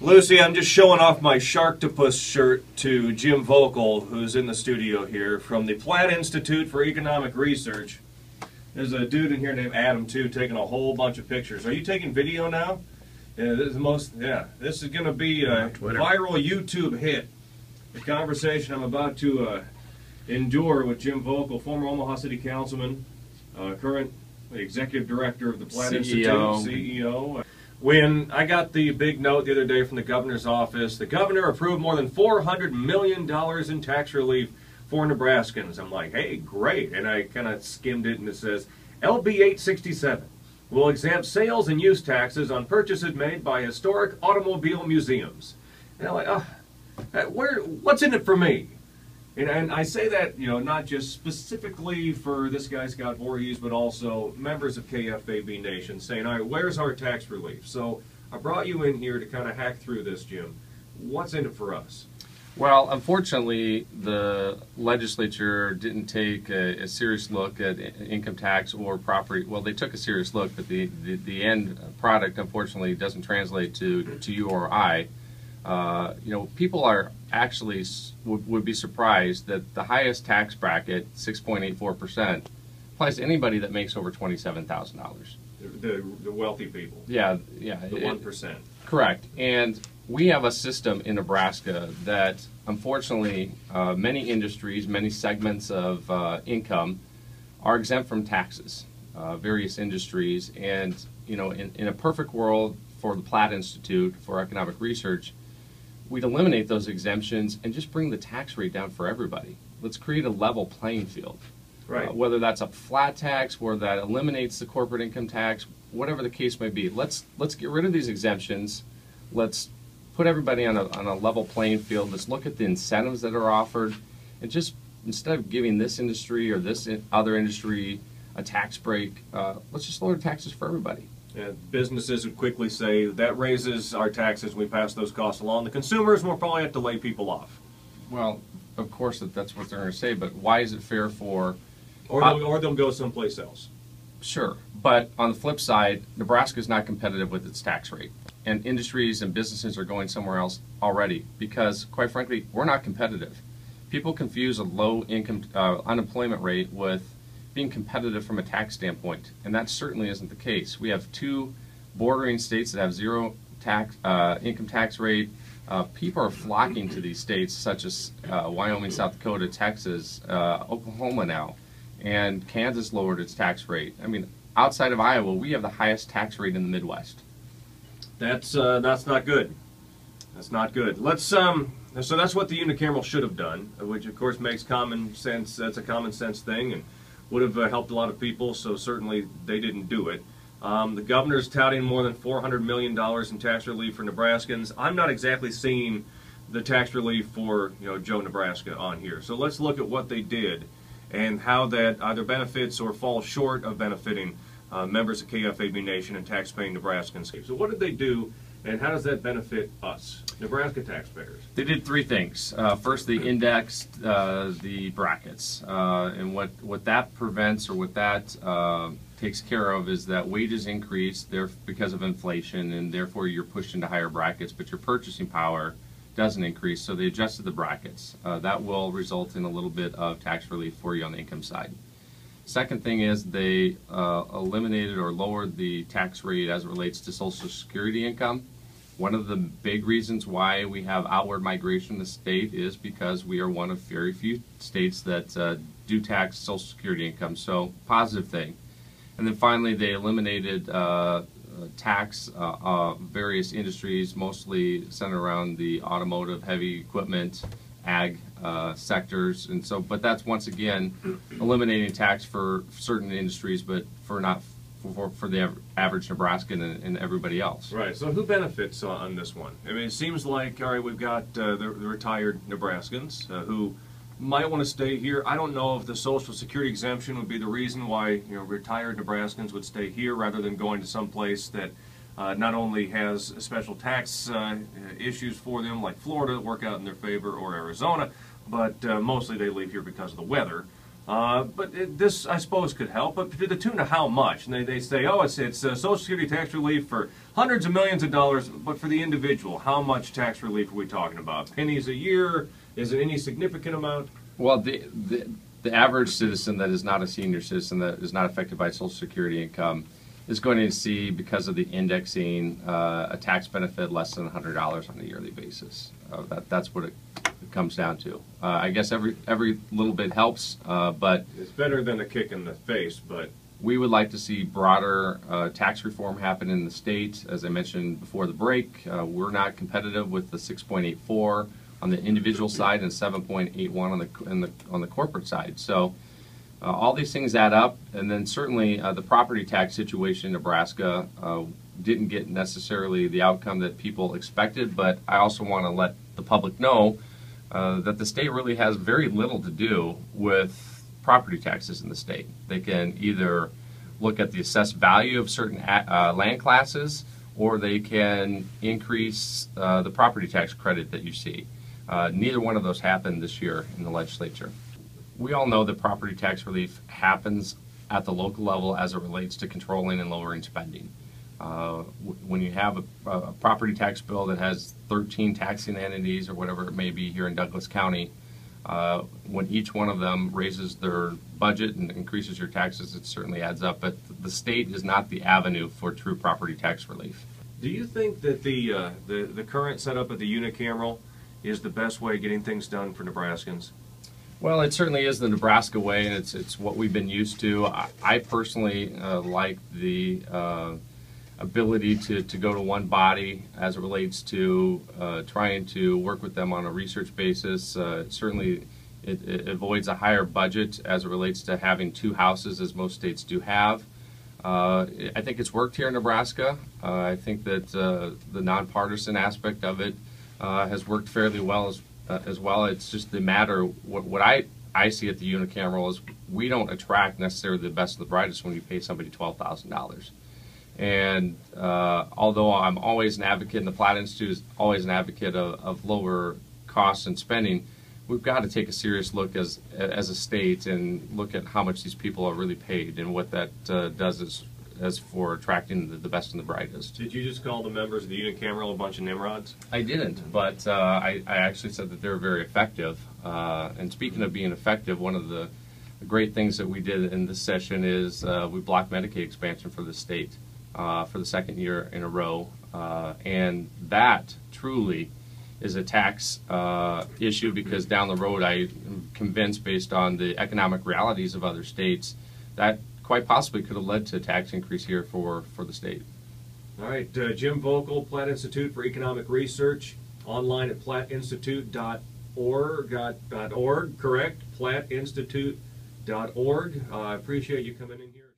Lucy, I'm just showing off my Sharktopus shirt to Jim Vokal, who's in the studio here, from the Platte Institute for Economic Research. There's a dude in here named Adam, too, taking a whole bunch of pictures. Are you taking video now? Yeah, this is going to be a viral YouTube hit. The conversation I'm about to endure with Jim Vokal, former Omaha City Councilman, current Executive Director of the Platte Institute, CEO. When I got the big note the other day from the governor's office, the governor approved more than $400 million in tax relief for Nebraskans. I'm like, hey, great. And I kind of skimmed it, and it says, LB 867 will exempt sales and use taxes on purchases made by historic automobile museums. And I'm like, what's in it for me? And I say that, you know, not just specifically for this guy, Scott Voorhees, but also members of KFAB Nation saying, all right, where's our tax relief? So I brought you in here to kind of hack through this, Jim. What's in it for us? Well, unfortunately, the legislature didn't take a serious look at income tax or property. Well, they took a serious look, but the end product, unfortunately, doesn't translate to you or I. You know, people are actually would be surprised that the highest tax bracket, 6.84%, applies to anybody that makes over $27,000. The wealthy people. Yeah. The 1%. Correct. And we have a system in Nebraska that, unfortunately, many industries, many segments of income are exempt from taxes, various industries. And, you know, in a perfect world for the Platte Institute for Economic Research, we'd eliminate those exemptions and just bring the tax rate down for everybody. Let's create a level playing field. Right. Whether that's a flat tax, where that eliminates the corporate income tax, whatever the case may be. Let's get rid of these exemptions. Let's put everybody on a level playing field. Let's look at the incentives that are offered, and just instead of giving this industry or this other industry a tax break, let's just lower taxes for everybody. Yeah, businesses would quickly say that raises our taxes. We pass those costs along. The consumers will probably have to lay people off. Well, of course that's what they're going to say, but why is it fair for? Or they'll go someplace else. Sure, but on the flip side, Nebraska is not competitive with its tax rate, and industries and businesses are going somewhere else already because, quite frankly, we're not competitive. People confuse a low income unemployment rate with being competitive from a tax standpoint, and that certainly isn't the case. We have two bordering states that have zero income tax rate. People are flocking to these states such as Wyoming, South Dakota, Texas, Oklahoma now, and Kansas lowered its tax rate. I mean, outside of Iowa, we have the highest tax rate in the Midwest. That's not good. That's not good. Let's so that's what the Unicameral should have done, which of course makes common sense. That's a common sense thing, and would have helped a lot of people, so certainly they didn't do it. The governor's touting more than $400 million in tax relief for Nebraskans. I'm not exactly seeing the tax relief for, you know, Joe Nebraska on here. So let's look at what they did and how that either benefits or falls short of benefiting members of KFAB Nation and taxpaying Nebraskans. So what did they do, and how does that benefit us, Nebraska taxpayers? They did three things. First, they indexed the brackets, and what that prevents, or what that takes care of, is that wages increase because of inflation, and therefore you're pushed into higher brackets, but your purchasing power doesn't increase. So they adjusted the brackets. That will result in a little bit of tax relief for you on the income side. Second thing is they eliminated or lowered the tax rate as it relates to Social Security income. One of the big reasons why we have outward migration in the state is because we are one of very few states that do tax Social Security income, so positive thing. And then finally, they eliminated tax various industries, mostly centered around the automotive, heavy equipment, ag sectors, and so. But that's once again eliminating tax for certain industries, but for the average Nebraskan and everybody else. Right. So who benefits on this one? I mean, it seems like, all right, we've got the retired Nebraskans who might want to stay here. I don't know if the Social Security exemption would be the reason why, you know, retired Nebraskans would stay here rather than going to some place that not only has special tax issues for them, like Florida, work out in their favor, or Arizona, but mostly they leave here because of the weather. This, I suppose, could help, but to the tune of how much? And they say, oh, it's Social Security tax relief for hundreds of millions of dollars, but for the individual, how much tax relief are we talking about? Pennies a year? Is it any significant amount? Well, the average citizen that is not a senior citizen, that is not affected by Social Security income, is going to see, because of the indexing, a tax benefit less than $100 on a yearly basis. That's what it comes down to. I guess every little bit helps, but it's better than a kick in the face. But we would like to see broader tax reform happen in the state. As I mentioned before the break, we're not competitive with the 6.84 on the individual side and 7.81 on the corporate side. So all these things add up, and then certainly the property tax situation in Nebraska didn't get necessarily the outcome that people expected, but I also want to let the public know that the state really has very little to do with property taxes in the state. They can either look at the assessed value of certain land classes, or they can increase the property tax credit that you see. Neither one of those happened this year in the legislature. We all know that property tax relief happens at the local level as it relates to controlling and lowering spending. When you have a property tax bill that has 13 taxing entities or whatever it may be here in Douglas County, when each one of them raises their budget and increases your taxes, it certainly adds up. But the state is not the avenue for true property tax relief. Do you think that the current setup of the Unicameral is the best way of getting things done for Nebraskans? Well, it certainly is the Nebraska way, and it's what we've been used to. I personally like the ability to go to one body as it relates to trying to work with them on a research basis. Certainly, it avoids a higher budget as it relates to having two houses, as most states do have. I think it's worked here in Nebraska. I think that the nonpartisan aspect of it has worked fairly well as well. It's just the matter, what I see at the Unicameral is we don't attract necessarily the best of the brightest when you pay somebody $12,000. And although I'm always an advocate, and the Platte Institute is always an advocate of lower costs and spending, we've got to take a serious look as a state and look at how much these people are really paid and what that does as for attracting the best and the brightest. Did you just call the members of the Unicameral a bunch of nimrods? I didn't, but I actually said that they were very effective. And speaking of being effective, one of the great things that we did in this session is we blocked Medicaid expansion for the state for the second year in a row. And that truly is a tax issue, because down the road I am convinced, based on the economic realities of other states, that quite possibly could have led to a tax increase here for the state. All right, Jim Vokal, Platte Institute for Economic Research, online at platteinstitute.org, correct? platteinstitute.org. I appreciate you coming in here.